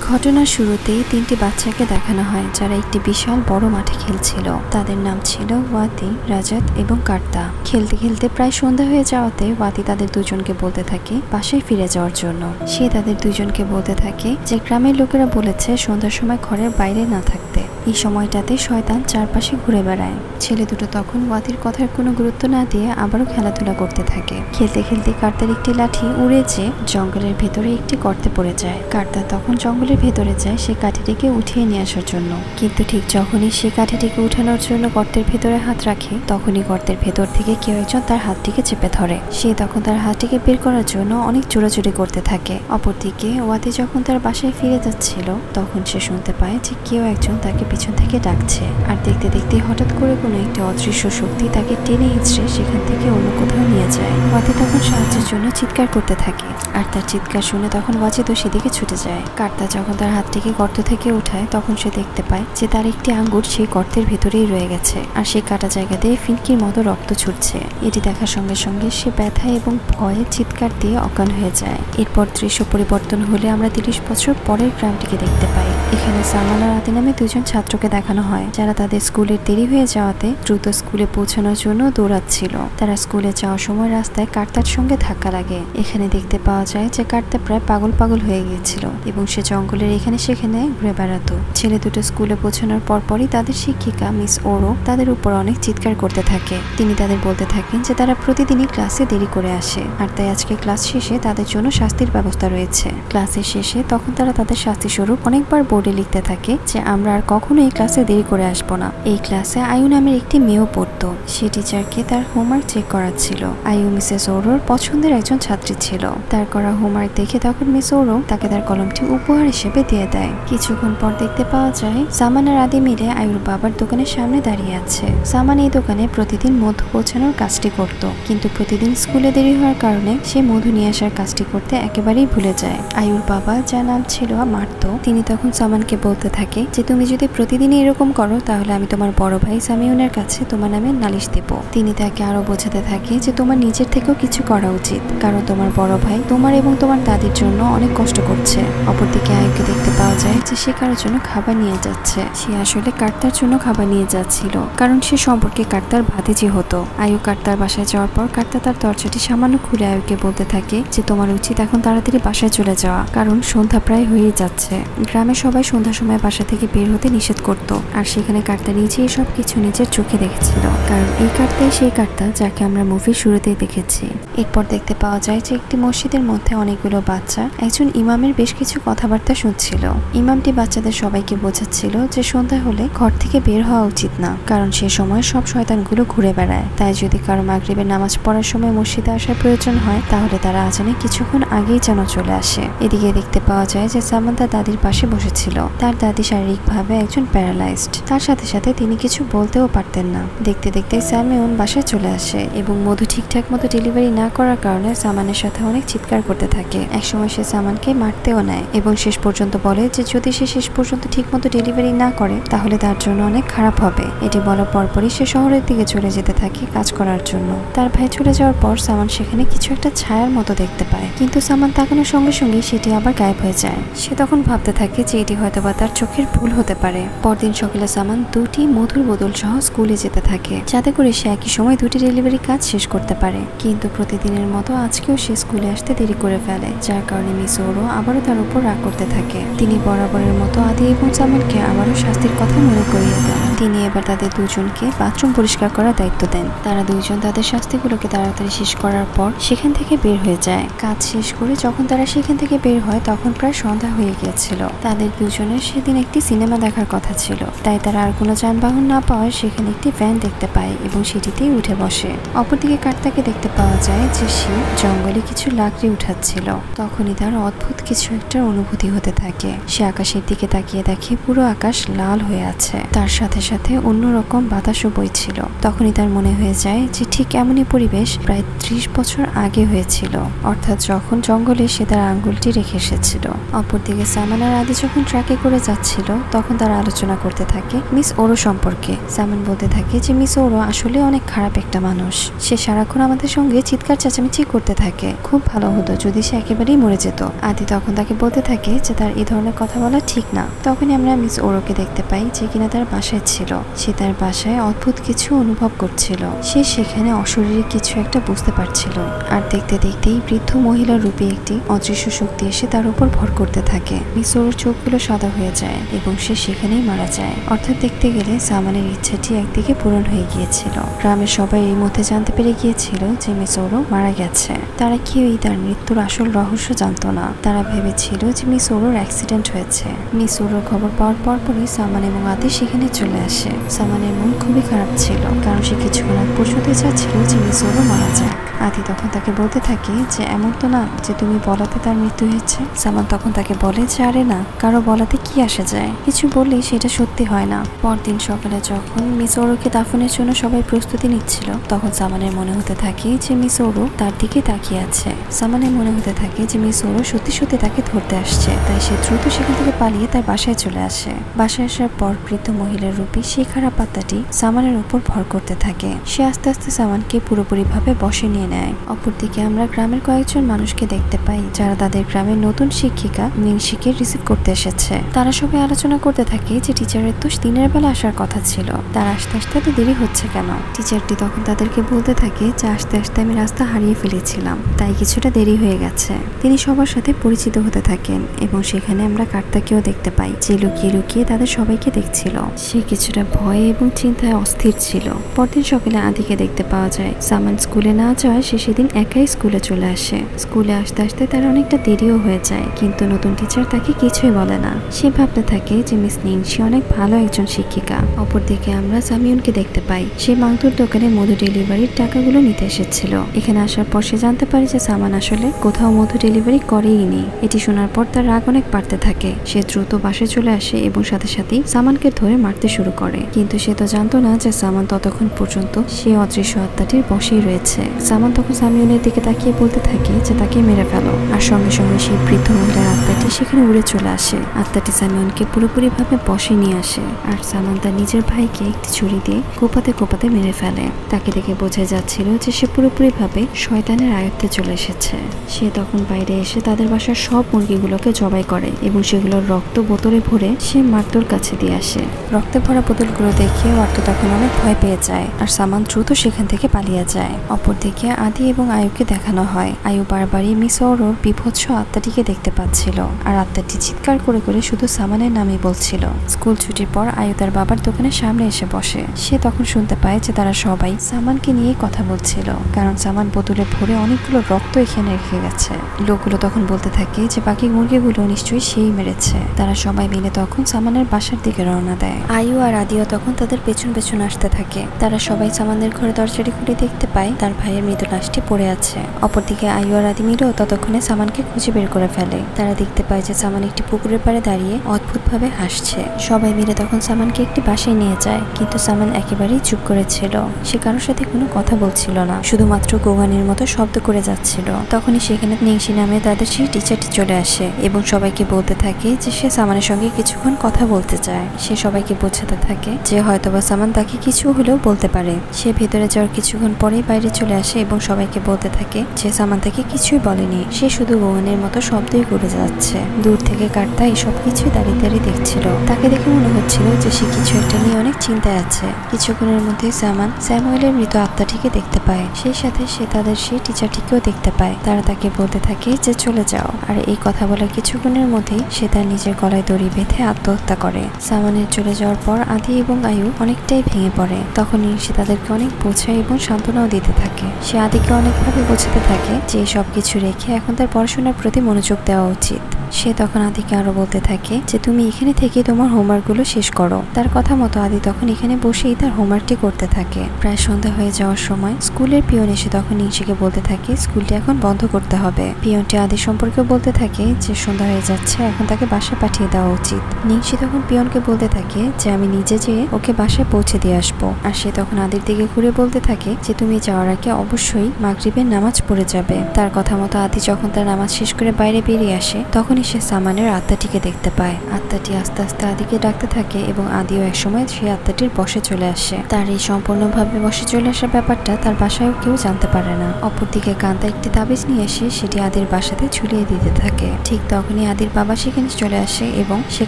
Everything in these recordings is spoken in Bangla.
ঘটনার শুরুতেই তিনটি বাচ্চাকে দেখানো হয় যারা একটি বিশাল বড় মাঠে খেলছিল। তাদের নাম ছিল ওয়াতি, রাজাত এবং কার্তা। খেলতে খেলতে প্রায় সন্ধ্যা হয়ে যাওয়াতে ওয়াতি তাদের দুজনকে বলতে থাকে বাসায় ফিরে যাওয়ার জন্য। সে তাদের দুজনকে বলতে থাকে যে গ্রামের লোকেরা বলেছে সন্ধ্যার সময় ঘরের বাইরে না থাকতে। এই সময়টাতে শয়তান চারপাশে ঘুরে বেড়ায়। ছেলে দুটো তখন ওয়াতির কথার কোনো গুরুত্ব না দিয়ে আবারও খেলাধুলা করতে থাকে। খেলতে খেলতে কার্তার একটি লাঠি উড়ে যেয়ে জঙ্গলের ভেতরে একটি গর্তে পড়ে যায়। কার্তা তখন জঙ্গলের ভেতরে যায় সে কাঠিটিকে উঠিয়ে নিয়ে আসার জন্য, কিন্তু ঠিক যখনই সে কাঠিটিকে উঠানোর জন্য গর্তের ভেতরে হাত রাখে তখনই গর্তের ভেতর থেকে কেউ একজন তার হাতটিকে চেপে ধরে। সে তখন তার হাতটিকে বের করার জন্য অনেক জোরাজুরি করতে থাকে। অপরদিকে ওয়াতি যখন তার বাসায় ফিরে যাচ্ছিল তখন সে শুনতে পায় যে কেউ একজন তাকে পিছন থেকে ডাকছে। আর দেখতে দেখতে হঠাৎ করে কোনো একটি অদৃশ্য শক্তি তাকে টেনে হিঁচড়ে সেখান থেকে অন্য কোথাও নিয়ে যায়। ওয়াতি তখন সাহায্যের জন্য চিৎকার করতে থাকে, আর তার চিৎকার শুনে তখন ওয়াজিদও সেদিকে ছুটে যায়। কার্তা যখন তার হাতটিকে গর্ত থেকে উঠায় তখন সে দেখতে পায় যে তার একটি আঙ্গুর সেই গর্তের ভেতরেই রয়ে গেছে, আর সেই কাটা জায়গা দিয়ে ফিনকির মতো রক্ত ছুটছে। এটি দেখার সঙ্গে সঙ্গে সে ব্যথা এবং ভয়ে চিৎকার দিয়ে অজ্ঞান হয়ে যায়। এরপর দৃশ্য পরিবর্তন হলে আমরা 30 বছর পরের গ্রামটিকে দেখতে পাই। এখানে সালমান আর আদি নামে দুজন ছাত্রকে দেখানো হয় যারা তাদের স্কুলের দেরি হয়ে যাওয়াতে দ্রুত স্কুলে পৌঁছানোর জন্য দৌড়াচ্ছিল। তারা স্কুলে যাওয়ার সময় রাস্তায় কার্তার সঙ্গে ধাক্কা লাগে। এখানে দেখতে পাওয়া যায় যে কার্তা প্রায় পাগল পাগল হয়ে গিয়েছিল এবং সে জঙ্গলের এখানে সেখানে ঘুরে বেড়াতো। ছেলে দুটো স্কুলে পৌঁছানোর পরপরই তাদের শিক্ষিকা মিস ওরো তাদের উপর অনেক চিৎকার করতে থাকে। তিনি তাদের বলতে থাকেন যে তারা প্রতিদিনই ক্লাসে দেরি করে আসে, আর তাই আজকে ক্লাস শেষে তাদের জন্য শাস্তির ব্যবস্থা রয়েছে। ক্লাসের শেষে তখন তারা তাদের শাস্তি স্বরূপ অনেকবার বোর্ডে লিখতে থাকে যে আমরা আর কখনো এই ক্লাসে দেরি করে আসবো না। এই ক্লাসে আয়ু নামের একটি মেয়েও পড়তো। সে টিচারকে তার হোমওয়ার্ক চেক করাচ্ছিল। আয়ু মিসেস ওরোর পছন্দের একজন ছাত্রী ছিল। তার করা হোমওয়ার্ক দেখে তখন মিস ওরো তাকে তার কলমটি উপহার হিসেবে দিয়ে দেয়। কিছুক্ষণ পর দেখতে পাওয়া যায় সামান আর আদি মিলে আয়ুর বাবার দোকানের সামনে দাঁড়িয়ে আছে। সামান এই দোকানে প্রতিদিন মধু পৌঁছানোর কাজটি করত, কিন্তু প্রতিদিন স্কুলে দেরি হওয়ার কারণে সে মধু নিয়ে আসার কাজটি করতে একেবারেই ভুলে যায়। আয়ুর বাবা, যার নাম ছিল মার্তো, তিনি তখন সামানকে বলতে থাকে যে তুমি যদি প্রতিদিন এরকম করো তাহলে আমি তোমার বড় ভাই সামিউনের কাছে তোমার নামে নালিশ দেব। তিনি তাকে আরো বোঝাতে থাকে যে তোমার নিজের থেকেও কিছু করা উচিত, কারণ তোমার বড় ভাই তোমার এবং তোমার দাদির জন্য অনেক কষ্ট করছে। অপরদিকে আয়ুকে দেখতে পাওয়া যায় যে সে কারোর জন্য খাবার নিয়ে যাচ্ছে। সে আসলে কার্তার জন্য খাবার নিয়ে যাচ্ছিল, কারণ সে সম্পর্কে কার্তার ভাতিজি হতো। আয়ু কার্তার বাসায় যাওয়ার পর কার্তা তার দরজাটি সামান্য খুলে আয়ুকে বলতে থাকে যে তোমার উচিত এখন তাড়াতাড়ি বাসায় চলে যাওয়া, কারণ সন্ধ্যা প্রায় হয়ে যাচ্ছে। গ্রামের সবাই সন্ধ্যার সময় বাসা থেকে বের হতে নিষেধ করত, আর সেখানে কার্তা নিজেই সব কিছু নিজের চোখে দেখেছিল, কারণ এই কার্তাই সেই কার্তা যাকে আমরা মুভির শুরুতেই দেখেছি। এরপর দেখতে পাওয়া যায় যে একটি মসজিদের মধ্যে অনেকগুলো বাচ্চা একজন ইমামের বেশ কিছু কথাবার্তা শুনছিল। ইমামটি বাচ্চাদের সবাইকে বোঝাচ্ছিল যে সন্ধ্যা হলে ঘর থেকে বের হওয়া উচিত না, কারণ সে সময় সব শয়তানগুলো ঘুরে বেড়ায়। তাই যদি কারো মাগরিবের নামাজ পড়ার সময় মসজিদে আসার প্রয়োজন হয় তাহলে তারা আজানে কিছুক্ষণ আগেই যেন চলে আসে। এদিকে দেখতে পাওয়া যায় যে সামান তার দাদির পাশে বসেছিল। তার দাদি শারীরিকভাবে একজন প্যারালাইজড, তার সাথে সাথে তিনি কিছু বলতেও পারতেন না। দেখতে দেখতে সামিউন বাসায় চলে আসে এবং মধু ঠিকঠাক মতো ডেলিভারি না করার কারণে সামানের সাথে অনেক চিৎকার করতে থাকে। একসময় সে সামানকে মারতেও নেয় এবং শেষ পর্যন্ত বলে যে যদি সে শেষ পর্যন্ত ঠিক মতো ডেলিভারি না করে তাহলে তার জন্য অনেক খারাপ হবে। এটি বলার পরপরই সে শহরের দিকে চলে যেতে থাকে কাজ করার জন্য। তার ভাই চলে যাওয়ার পর সামান সেখানে কিছু একটা ছায়ার মতো দেখতে পায়, কিন্তু সামান তাকানোর সঙ্গে সঙ্গে সেটি আবার গায়েব হয়ে যায়। সে তখন ভাবতে থাকে যে এটি হয়তোবা তার চোখের ভুল হতে পারে। পরদিন সকালে সামান দুটি মধুর বোতল সহ স্কুলে যেতে থাকে, যাতে করে সে একই সময় দুটি ডেলিভারি কাজ শেষ করতে পারে। কিন্তু প্রতিদিনের মতো আজকেও সে স্কুলে আসতে দেরি করে ফেলে, যার কারণে মিস ওরো আবারও তার উপর রাগ করতে থাকে। তিনি বরাবরের মতো আদি এবং সামানকে আবারও শাস্তির কথা মনে করিয়ে দেন। তিনি এবার তাদের দুজনকে বাথরুম পরিষ্কার করার দায়িত্ব দেন। তারা দুইজন তাদের শাস্তিগুলোকে তাড়াতাড়ি শেষ করার পর সেখান থেকে বের হয়ে যায়। কাজ শেষ করে যখন তারা সেখান থেকে বের হয় তখন প্রায় সন্ধ্যা হয়ে গিয়েছিল। তাদের দুজনের সেদিন একটি সিনেমা দেখার কথা ছিল, তাই তারা আর কোনো যানবাহন না পাওয়ায় সেখানে একটি ভ্যান দেখতে পায় এবং সেটিতেই উঠে বসে। অপরদিকে কার্তাকে দেখতে পাওয়া যায় যে সে জঙ্গলে কিছু লাকড়ি উঠাচ্ছিল। তখনই তার অদ্ভুত কিছু একটা অনুভূতি হতে থাকে। সে আকাশের দিকে তাকিয়ে দেখে পুরো আকাশ লাল হয়ে আছে, তার সাথে সাথে অন্যরকম বাতাসও বইছিল। তখনই তার মনে হয়ে যায় যে ঠিক এমনই পরিবেশ প্রায় 30 বছর আগে হয়েছিল, অর্থাৎ যখন জঙ্গলে সে তার আঙ্গুলটি রেখে এসেছিল। অপরদিকে সামান আর আদি যখন ট্রাকে করে যাচ্ছিল তখন তার আলোচনা করতে থাকে মিস ওরো সম্পর্কে। সামান বলতে থাকে যে মিস ওরো আসলে অনেক খারাপ একটা মানুষ, সে সারাক্ষণ আমাদের সঙ্গে চিৎকার চেঁচামেচি করতে থাকে, খুব ভালো হতো যদি সে একেবারেই মরে যেত। আদি তখন তাকে বলতে থাকে যে তার এই ধরনের কথা বলা ঠিক না। তখনই আমরা মিস ওরোকে দেখতে পাই যে কিনা তার বাসায় ছিল। সে তার বাসায় অদ্ভুত কিছু অনুভব করছিল, সে সেখানে অশরীরী কিছু একটা বুঝতে পারছিল। আর দেখতে দেখতেই বৃদ্ধ মহিলার রূপে একটি অদৃশ্য শক্তি এসে তার উপর ভর করতে থাকে। মিস ওরোর চোখগুলো সাদা হয়ে যায় এবং সে সেখানেই মারা যায়। অর্থাৎ দেখতে গেলে সামানের ইচ্ছাটি একদিকে পূরণ হয়ে গিয়েছিল। গ্রামের সবাই এর মধ্যে জানতে পেরে গিয়েছিল যে মিস ওরো মারা গেছে। তারা কেউই তার মৃত্যুর আসল রহস্য জানতো না। তারা ভেবেছিল যে মিস ওরোর অ্যাক্সিডেন্ট হয়েছে। মিস ওরোর খবর পাওয়ার পরপরই সামান এবং আদি সেখানে চলে আসে। সামানের মন খুবই খারাপ ছিল, কারণ সে কিছুক্ষণ আগ পর্যন্ত চাচ্ছিল যে মিস ওরো মারা যাক। আদি তখন তাকে বলতে থাকে যে এমন তো না যে তুমি বলাতে তার মৃত্যু হয়েছে। সামান তখন তাকে বলে যে আরে না, কারো বলাতে কি আসে যায়, কিছু বললেই সেটা সত্যি হয় না। পরদিন সকালে যখন মিস ওরোকে দাফনের জন্য সবাই প্রস্তুতি নিচ্ছিল, তখন সামানের মনে হতে থাকে যে মিস ওরো তার দিকে তাকিয়ে আছে। সামানের মনে হতে থাকে যে মিস ওরো সত্যি সত্যি তাকে ধরতে আসছে। তাই সে দ্রুত সেখান থেকে পালিয়ে তার বাসায় চলে আসে। বাসায় আসার পর বৃদ্ধ মহিলার রূপী সেই খারাপ আত্মাটি সামানের উপর ভর করতে থাকে। সে আস্তে আস্তে সামানকে পুরোপুরিভাবে বশে নিয়ে নেয়। অপরদিকে আমরা গ্রামের কয়েকজন মানুষকে দেখতে পাই যারা তাদের গ্রামের নতুন শিক্ষিকা নিংশিকে রিসিভ করতে এসেছে। তারা সবাই আলোচনা করতে থাকে যে টিচারের তো দিনের বেলা আসার কথা ছিল, তার আসতে আসতে এত দেরি হচ্ছে কেন। টিচারটি তখন তাদেরকে বলতে থাকে যে আসতে আসতে আমি রাস্তা হারিয়ে ফেলেছিলাম, তাই কিছুটা দেরি হয়ে গেছে। তিনি সবার সাথে পরিচিত হতে থাকেন এবং সেখানে আমরা কার্তাকেও দেখতে পাই যে লুকিয়ে লুকিয়ে তাদের সবাইকে দেখছিল। সে কিছুটা ভয়ে এবং চিন্তায় অস্থির ছিল। পরদিন সকালে আদিকে দেখতে পাওয়া যায়। সামান স্কুলে না যাওয়ায় সে সেদিন একাই স্কুলে চলে আসে। স্কুলে আসতে আসতে তার অনেকটা দেরিও হয়ে যায়, কিন্তু নতুন টিচার তাকে কিছুই বলে না। সে ভাবতে থাকে যে মিস নিংশি অনেক ভালো একজন শিক্ষিকা। অপরদিকে আমরা সামিউনকে দেখতে পাই। সে মাংতুর দোকানে মধু ডেলিভারির টাকাগুলো নিতে এসেছিল। এখানে আসার পর সে জানতে পারে যে সামান আসলে কোথাও মধু ডেলিভারি করেই নি। এটি শোনার পর তার রাগ অনেক বাড়তে থাকে। সে দ্রুত বাসায় চলে আসে এবং সাথে সাথেই সামানকে ধরে মারতে শুরু করে। কিন্তু সে তো জানতো না যে সামান ততক্ষণ পর্যন্ত সে অদৃশ্য আত্মাটির বশেই রয়েছে। সামান তখন সামিউনের দিকে তাকিয়ে বলতে থাকে যে তাকে মেরে ফেলো। আর সঙ্গে সঙ্গে সেই বৃদ্ধ মহিলার আত্মাটি সেখানে উড়ে চলে আসে। আত্মাটি সামিউনকে পুরোপুরিভাবে বশে নিয়ে আসে। আর সামান তার নিজের ভাইকে একটি ছুরি দিয়ে কোপাতে কোপাতে মেরে ফেলে। তাকে দেখে বোঝা যাচ্ছিল যে সে পুরোপুরিভাবে শয়তানের আয়ত্তে চলে এসেছে। সে তখন বাইরে এসে তাদের বাসার সব মুরগিগুলোকে জবাই করে এবং সেগুলোর রক্ত বোতলে ভরে সে মার্তোর কাছে দিয়ে আসে। রক্তে ভরা বোতলগুলো দেখে মার্তো তখন অনেক ভয় পেয়ে যায় আর সামান দ্রুত সেখান থেকে পালিয়ে যায়। অপরদিকে আদি এবং আয়ুকে দেখানো হয়। আয়ু বারবারই মিস ওরোর বিভৎস আত্মাটিকে দেখতে পাচ্ছিল আর আত্মাটি চিৎকার করে করে শুধু সামানের নামই বলছিল। স্কুল ছুটির পর আয়ু তার বাবার দোকানের সামনে এসে বসে। সে তখন শুনতে পায় যে তারা সবাই সামানকে নিয়ে কথা বলছিল, কারণ সামান বোতলে ভরে অনেকগুলো রক্ত এখানে রেখে গেছে। লোকগুলো তখন বলতে থাকে যে বাকি মুরগিগুলো নিশ্চয়ই সেই মেরেছে। তারা সবাই মিলে তখন সামানের বাসার দিকে রওনা দেয়। আয়ু আর আদিও তখন তাদের পেছন পেছন আসতে থাকে। তারা সবাই সামানের ঘরে দরজাটি খুলে দেখতে পায় তার ভাইয়ের মৃত লাশটি পড়ে আছে। অপরদিকে আয়ু আর আদি মিলেও ততক্ষণে সামানকে খুঁজে বের করে ফেলে। তারা দেখতে পায় যে সামান একটি পুকুরের পাড়ে দাঁড়িয়ে অদ্ভুতভাবে হাসছে। সবাই মিলে তখন সামানকে একটি বাসায় নিয়ে যায়, কিন্তু সামান একেবারেই চুপ করেছিল। সে কারোর সাথে কোনো কথা বলছিল না, শুধুমাত্র গোগানির মতো শব্দ করে যাচ্ছিল। তখনই সেখানে নিংশি নামে তাদের সেই টিচারটি চলে আসে এবং সবাইকে বলতে থাকে যে সে সামানের সঙ্গে কিছুক্ষণ কথা বলতে চায়। সে সবাইকে বোঝাতে থাকে যে হয়তোবা সামান তাকে কিছু হলেও বলতে পারে। সে ভেতরে যাওয়ার কিছুক্ষণ পরেই বাইরে চলে আসে এবং সবাইকে বলতে থাকে যে সামান তাকে কিছুই বলেনি, সে শুধু গোগানের মতো শব্দই করে যাচ্ছে। দূর থেকে কার্তা এই সব কিছুই দাঁড়িয়ে দাঁড়িয়ে দেখছিল। তাকে দেখে মনে হচ্ছিল যে সে কিছু একটা নিয়ে অনেক চিন্তায় আছে। কিছুক্ষণের মধ্যে সামান স্যামুয়েলের মৃত আত্মাটিকে দেখতে পায়। সেই সাথে সে তাদের সেই টিচারটিকেও দেখতে পায়। তারা তাকে বলতে থাকে যে চলে যাও। আর এই কথা বলার কিছুক্ষণের মধ্যেই সে তার নিজের গলায় দড়ি বেঁধে আত্মহত্যা করে। সামানের চলে যাওয়ার পর আদি এবং আয়ু অনেকটাই ভেঙে পড়ে। তখনই সে তাদেরকে অনেক বোঝায় এবং সান্ত্বনাও দিতে থাকে। সে আদিকে অনেকভাবে বোঝাতে থাকে যে সবকিছু রেখে এখন তার পড়াশোনার প্রতি মনোযোগ দেওয়া উচিত। সে তখন আদিকে আরো বলতে থাকে যে তুমি এখানে থেকে তোমার হোমওয়ার্কগুলো শেষ করো। তার কথা মতো আদি তখন এখানে বসেই তার হোমওয়ার্কটি করতে থাকে। প্রায় সন্ধ্যা হয়ে যাওয়ার সময় স্কুলের পিয়ন এসে তখন নিংশিকে বলতে থাকে স্কুলটি এখন বন্ধ করতে হবে। পিয়নটি আদি সম্পর্কে বলতে থাকে যে সন্ধ্যা হয়ে যাচ্ছে, এখন তাকে বাসায় পাঠিয়ে দেওয়া উচিত। নিংশি তখন পিয়নকে বলতে থাকে যে আমি নিজে যেয়ে ওকে বাসায় পৌঁছে দিয়ে আসবো। আসবো। আর সে তখন আদির দিকে ঘুরে বলতে থাকে যে তুমি যাওয়ার আগে অবশ্যই মাগরিবের নামাজ পড়ে যাবে। তার কথা মতো আদি যখন তার নামাজ শেষ করে বাইরে বেরিয়ে আসে তখনই সে সামানের আত্মাটিকে দেখতে পায়। আত্মাটি আস্তে আস্তে আদিকে ডাকতে থাকে এবং আদিও একসময় সেই আত্মাটির বশে চলে আসে। তার এই সম্পূর্ণভাবে বশে চলে আসার ব্যাপারটা তার বাসায়ও কেউ জানতে পারে না। অপরদিকে কান্তা একটি তাবিজ নিয়ে এসে সেটি আদির বাসাতে ঝুলিয়ে দিতে থাকে। ঠিক তখনই আদির বাবা সেখানে চলে আসে এবং সে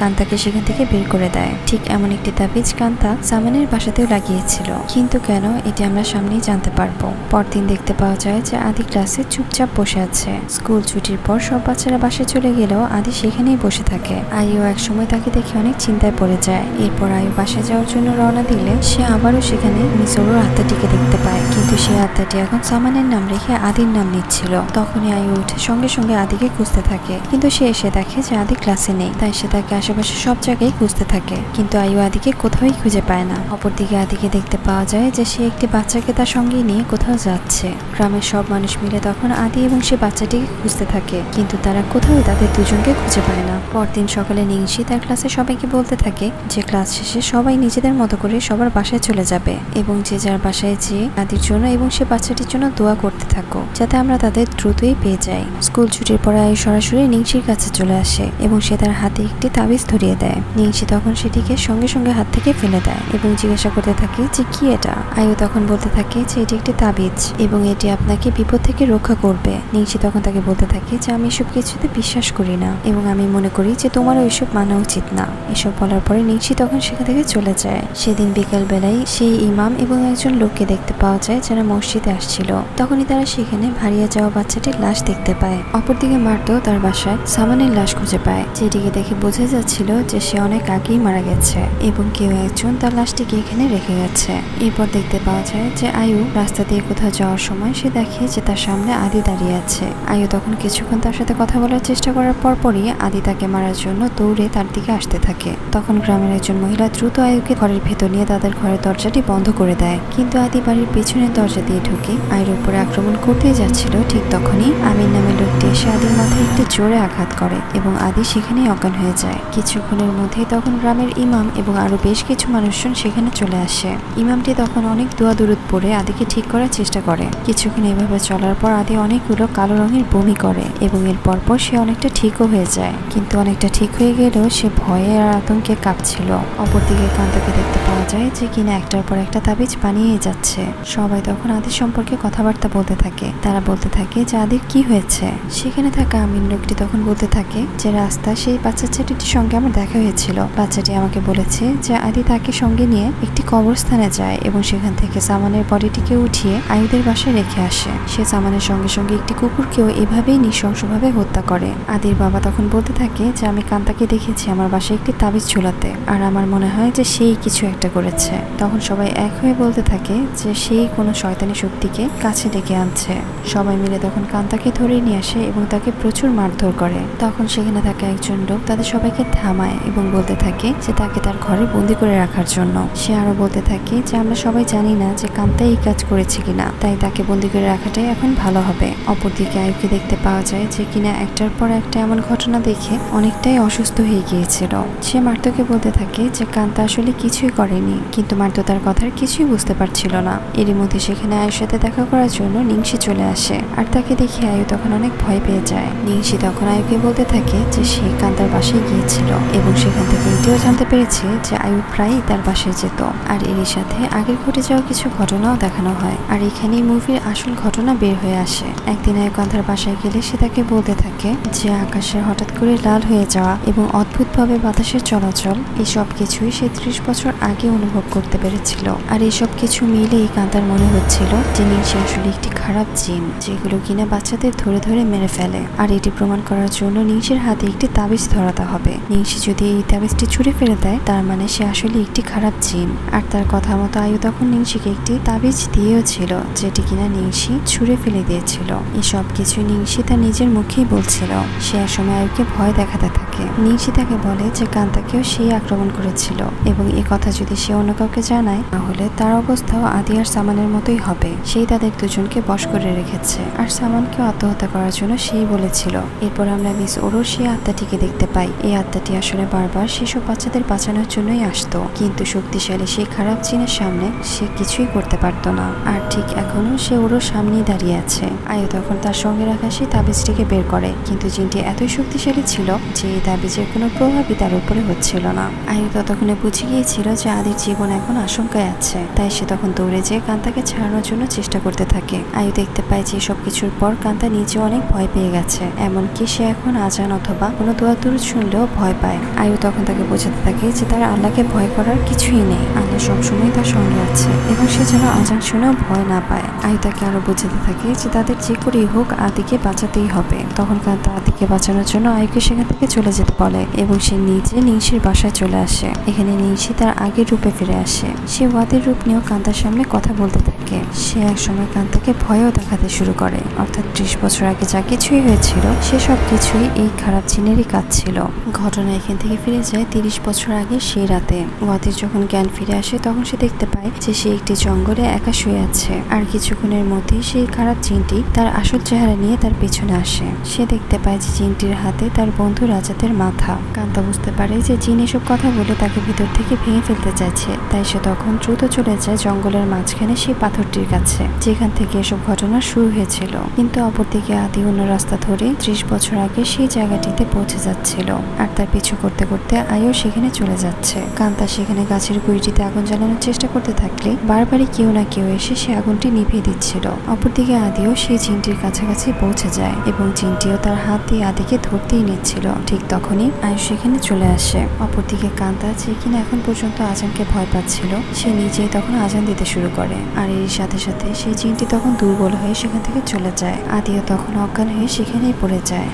কান্তাকে সেখান থেকে বের করে দেয়। ঠিক এমন একটি তাবিজ কান্তা সামানের বাসাতেও লাগিয়েছিল, কিন্তু কেন এটি আমরা সামনেই জানতে পারবো। পরদিন দেখতে পাওয়া যায় যে আদি ক্লাসে চুপচাপ বসে আছে। স্কুল ছুটির পর সব বাচ্চারা বাসায় চলে গেলেও আদি সেখানেই বসে থাকে। আয়ু একসময় তাকে দেখে অনেক চিন্তায় পড়ে যায়। এরপর আয়ু বাসায় যাওয়ার জন্য রওনা দিলে সে আবারও সেখানে মিস ওরোর আত্মাটিকে দেখতে পায়, কিন্তু সেই আত্মাটি এখন সামানের নাম রেখে আদির নাম নিচ্ছিল। তখনই আয়ু উঠে সঙ্গে সঙ্গে আদিকে খুঁজতে থাকে, কিন্তু সে এসে দেখে যে আদি ক্লাসে নেই। তাই সে তাকে আশেপাশে সব জায়গায় খুঁজতে থাকে, কিন্তু আয়ু আদিকে কোথাওই খুঁজে পায় না। অপরদিকে আদিকে দেখতে পাওয়া যায় যে সে একটি বাচ্চাকে তার সঙ্গে নিয়ে কোথাও যাচ্ছে। গ্রামের সব মানুষ মিলে তখন আদি এবং সে বাচ্চাটিকে খুঁজতে থাকে, কিন্তু তারা কোথাও তাদের দুজনকে খুঁজে পায় না। পরদিন সকালে নিংশি তার ক্লাসে সবাইকে বলতে থাকে যে ক্লাস শেষে সবাই নিজেদের মতো করে সবার বাসায় চলে যাবে এবং যে যার বাসায় যেয়ে আদির জন্য এবং সে বাচ্চাটির জন্য দোয়া করতে থাকো যাতে আমরা তাদের দ্রুতই পেয়ে যাই। স্কুল ছুটির পরে আয়ু সরাসরি নিংশির কাছে চলে আসে এবং সে তার হাতে একটি তাবিজ ধরিয়ে দেয়। নিংশি তখন সেটিকে সঙ্গে সঙ্গে হাত থেকে ফেলে দেয় এবং জিজ্ঞাসা করতে থাকে যে কি এটা। আয়ু তখন বলতে থাকে যে এটি একটি তাবিজ এবং এটি আপনাকে বিপদ থেকে রক্ষা করবে। নিংশি তখন তাকে বলতে থাকে যে আমি এসব কিছুতে বিশ্বাস করি না এবং আমি মনে করি যে তোমারও এসব মানা উচিত না। এসব বলার পরে নিংশি তখন সেখান থেকে চলে যায়। সেদিন বিকাল বেলায় সেই ইমাম এবং একজন লোককে দেখতে পাওয়া যায় যারা মসজিদে আসছিল। তখনই তারা সেখানে হারিয়ে যাওয়া বাচ্চাটির লাশ দেখতে পায়। অপরদিকে মার্তো তার বাসায় সামানের লাশ খুঁজে পায়, যেটিকে দেখে বোঝা যাচ্ছিল যে সে অনেক আগেই মারা গেছে এবং কেউ একজন তার লাশটিকে এখানে রেখে গেছে। এরপর দেখতে পাওয়া যায় যে আয়ু রাস্তা দিয়ে কোথাও যাওয়ার সময় সে দেখে যে তার সামনে আদি দাঁড়িয়ে আছে। আয়ু তখন কিছুক্ষণ তার সাথে কথা বলার চেষ্টা করার পরপরই আদি তাকে মারার জন্য দৌড়ে তার দিকে আসতে থাকে। তখন গ্রামের একজন মহিলা দ্রুত আয়ুকে ঘরের ভেতর নিয়ে তাদের ঘরের দরজাটি বন্ধ করে দেয়, কিন্তু আদি বাড়ির পেছনের দরজা দিয়ে ঢুকে আয়ুর উপরে আক্রমণ করতেই যাচ্ছিল। ঠিক তখনই আমির নামের লোকটি এসে আদির মাথায় একটি জোরে আঘাত করে এবং আদি সেখানেই অজ্ঞান হয়ে যায়। কিছুক্ষণের মধ্যেই তখন গ্রামের ইমাম এবং আরো বেশ কিছু মানুষজন সেখানে চলে আসে। ইমামটি তখন অনেক দোয়া দুরুদ পড়ে আদিকে ঠিক করার চেষ্টা করে। কিছুক্ষণ এভাবে চলার পর আদি অনেকগুলো কালো রঙের বমি করে এবং এর পরপর সে অনেকটা ঠিকও হয়ে যায়, কিন্তু অনেকটা ঠিক হয়ে গেলেও সে ভয়ে আর আতঙ্কে কাঁপছিল। অপরদিকে কান্তাকে দেখতে পাওয়া যায় যে কিনা একটার পর একটা তাবিজ বানিয়ে যাচ্ছে। সবাই তখন আদির সম্পর্কে কথাবার্তা বলতে থাকে। তারা বলতে থাকে যে আদির কি হয়েছে। সেখানে থাকা আমিন লোকটি তখন বলতে থাকে যে রাস্তায় সেই বাচ্চা ছেলেটির সঙ্গে আমার দেখা হয়েছিল। বাচ্চাটি আমাকে বলেছে যে আদি তাকে সঙ্গে নিয়ে একটি কবরস্থানে যায় এবং সেখান থেকে সামানের বডিটিকে উঠিয়ে আয়ুদের বাসায় রেখে আসে। সে সামানের সঙ্গে সঙ্গে একটি কুকুরকেও এভাবেই নৃশংসভাবে হত্যা করে। আদির বাবা তখন বলতে থাকে যে আমি কান্তাকে দেখেছি আমার বাসায় একটি তাবিজ ঝুলাতে, আর আমার মনে হয় যে সেই কিছু একটা করেছে। তখন সবাই এক হয়ে বলতে থাকে যে সেই কোনো শয়তানি শক্তিকে কাছে ডেকে আনছে। সবাই মিলে তখন কান্তাকে ধরে নিয়ে আসে এবং তাকে প্রচুর মারধর করে। তখন সেখানে থাকা একজন লোক তাদের সবাইকে থামায় এবং বলতে থাকে যে তাকে তার ঘরে বন্দি করে রাখার জন্য। সে আরো বলতে থাকে যে আমরা সবাই জানি না যে কান্তা এই কাজ করেছে কিনা, তাই তাকে বন্দি করে রাখাটাই এখন ভালো হবে। অপরদিকে আয়ুকে দেখতে পাওয়া যায় যে কিনা একটার পর একটা এমন ঘটনা দেখে অনেকটাই অসুস্থ হয়ে গিয়েছিল। সে মার্তোকে বলতে থাকে যে কান্তা আসলে কিছুই করেনি, কিন্তু মার্তো তার কথার কিছুই বুঝতে পারছিল না। এরই মধ্যে সেখানে আয়ুর সাথে দেখা করার জন্য নিংশি চলে আসে, আর তাকে দেখে আয়ু তখন অনেক ভয় পেয়ে যায়। নিংশি তখন আয়ুকে বলতে থাকে যে সে কান্তার বাসায় গিয়েছিল এবং সেখান থেকে এটিও জানতে পেরেছে যে আয়ু প্রায়ই তার বাসায় যেত। আর এরই সাথে আগের ঘটে যাওয়া কিছু ঘটনাও দেখানো হয়, আর এখানেই মুভির আসল ঘটনা বের হয়ে আসে। একদিন আয়ু কান্তার বাসায় গেলে সে তাকে বলতে থাকে যে আকাশের হঠাৎ করে লাল হয়ে যাওয়া এবং অদ্ভুতভাবে বাতাসের চলাচল, এসব কিছুই সে 30 বছর আগে অনুভব করতে পেরেছিল। আর এসব কিছু মিলেই কান্তার মনে হচ্ছিল যে নিংশি আসলে একটি খারাপ জিন, যেগুলো কিনা বাচ্চাদের ধরে ধরে মেরে ফেলে। আর এটি প্রমাণ করার জন্য নিংশির হাতে একটি তাবিজ ধরাতে হবে। নিংশি যদি এই তাবিজটি ছুঁড়ে ফেলে দেয় তার মানে সে আসলে একটি খারাপ জিন। আর তার কথা মতো আয়ু তখন নিংশিকে একটি তাবিজ দিয়েও ছিল, যেটি কিনা নিংশি ছুঁড়ে ফেলে দিয়েছিল। এসব কিছু নিংশি তার নিজের মুখেই বলছিল। সে একসময় আয়ুকে ভয় দেখাতে থাকে। নিংশি তাকে বলে যে কান্তাকেও সেই আক্রমণ করেছিল এবং এ কথা যদি সে অন্য কাউকে জানায় তাহলে তার অবস্থাও আদি আর সামানের মতোই হবে। সেই তাদের দুজনকে বশ করে রেখেছে আর সামানকেও আত্মহত্যা করার জন্য সেই বলেছিল। এরপর আমরা মিস ওরোর সেই আত্মাটিকে দেখতে পাই। এই আত্মাটি আসলে বারবার সেসব বাচ্চাদের বাঁচানোর জন্যই আসতো, কিন্তু শক্তিশালী সেই খারাপ জিনের সামনে সে কিছুই করতে পারতো না। আর ঠিক এখনো সে ওরও সামনেই দাঁড়িয়ে আছে। আয়ু তখন তার সঙ্গে রাখা সেই তাবিজটিকে বের করে, কিন্তু জিনটি এতই শক্তিশালী ছিল যে এই তাবিজের কোনো প্রভাবই তার উপরে হচ্ছিল না। আয়ু ততক্ষণে বুঝে গিয়েছিল যে আদির জীবন এখন আশঙ্কায় আছে, তাই সে তখন দৌড়ে যেয়ে কান্তাকে ছাড়ানোর জন্য চেষ্টা করতে থাকে। আয়ু দেখতে পায় যে সবকিছুর পর কান্তা নিজে অনেক ভয় পেয়ে গেছে, এমনকি সে এখন আজান অথবা কোনো দোয়া দুরূদ শুনলেও ভয় পায়। আয়ু তখন তাকে বোঝাতে থাকে যে তার আল্লাহকে ভয় করার কিছুই নেই, আল্লাহ সবসময় তার সঙ্গে আছে এবং সে যেন আজান শুনেও ভয় না পায়। আয়ু তাকে আরো বোঝাতে থাকে যে তাদের যে করেই হোক আদিকে বাঁচাতেই হবে। তখন কান্তা আদিকে বাঁচানোর জন্য আয়ুকে সেখান থেকে চলে যেতে বলে এবং সে নিজে নিংশির বাসায় চলে আসে। এখানে নিংশি তার আগের রূপে ফিরে আসে। সে ওয়াদির রূপ নিয়েও কান্তার সামনে কথা বলতে থাকে। সে একসময় কান্তাকে ভয়ও দেখাতে শুরু করে, অর্থাৎ 30 বছর আগে যা কিছুই হয়েছিল সে সব কিছুই এই খারাপ জিনেরই কাজ ছিল। ঘটনা এখান থেকে ফিরে যায় 30 বছর আগে সেই রাতে। ওয়াদির যখন জ্ঞান ফিরে আসে তখন সে দেখতে পায় যে সে একটি জঙ্গলে একা শুয়ে আছে। আর কিছুক্ষণের মধ্যেই সেই খারাপ জিনটি তার আসল চেহারা নিয়ে তার পেছনে আসে। সে দেখতে পায় যে জিনটির হাতে তার বন্ধু রাজাতের মাথা। কান্তা বুঝতে পারে যে জিন এসব কথা বলে তাকে ভিতর থেকে ভেঙে ফেলতে চাইছে, তাই সে তখন দ্রুত চলে যায় জঙ্গলের মাঝখানে সেই পাথরটির কাছে যেখান থেকে এসব ঘটনা শুরু হয়েছিল। কিন্তু অপরদিকে আদি অন্য রাস্তা ধরে 30 বছর আগে সেই জায়গাটিতে পৌঁছে যাচ্ছিল, আর তার পিছু করতে করতে আয়ু সেখানে চলে যাচ্ছে। কান্তা সেখানে গাছের গুঁড়িটিতে আগুন জ্বালানোর চেষ্টা করতে থাকলে বারবারই কেউ না কেউ এসে সে আগুনটি নিভিয়ে দিচ্ছিল। অপরদিকে আদিও সেই জিনটির কাছাকাছি পৌঁছে যায় এবং জিনটিও তার হাত দিয়ে আদিকে ধরতেই নিচ্ছিল। ঠিক তখনই আয়ু সেখানে চলে আসে। অপরদিকে কান্তা, যে কিনা এখন পর্যন্ত আজানকে ভয় পাচ্ছিল, সে নিজেই তখন আজান দিতে শুরু করে। আর এর সাথে সাথে সেই জিনটি তখন দুর্বল হয়ে সেখান থেকে চলে যায়। আদিও তখন অজ্ঞান হয়ে সেখানেই পড়ে যায়।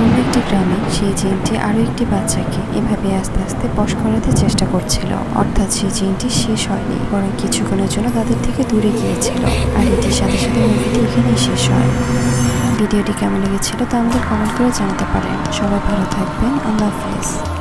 অন্য একটি গ্রামে সেই জিনটি আরো একটি বাচ্চাকে এভাবে আস্তে আস্তে বশ করাতে চেষ্টা করছিল, অর্থাৎ সেই জিনটি শেষ হয়নি, বরং কিছুক্ষণের জন্য তাদের থেকে দূরে গিয়েছিল। আর এটির সাথে সাথে মুভিটি এখানেই শেষ হয়। ভিডিওটি কেমন লেগেছিল তা আমাদের কমেন্ট করে জানাতে পারেন। সবাই ভালো থাকবেন। আল্লাহ হাফেজ।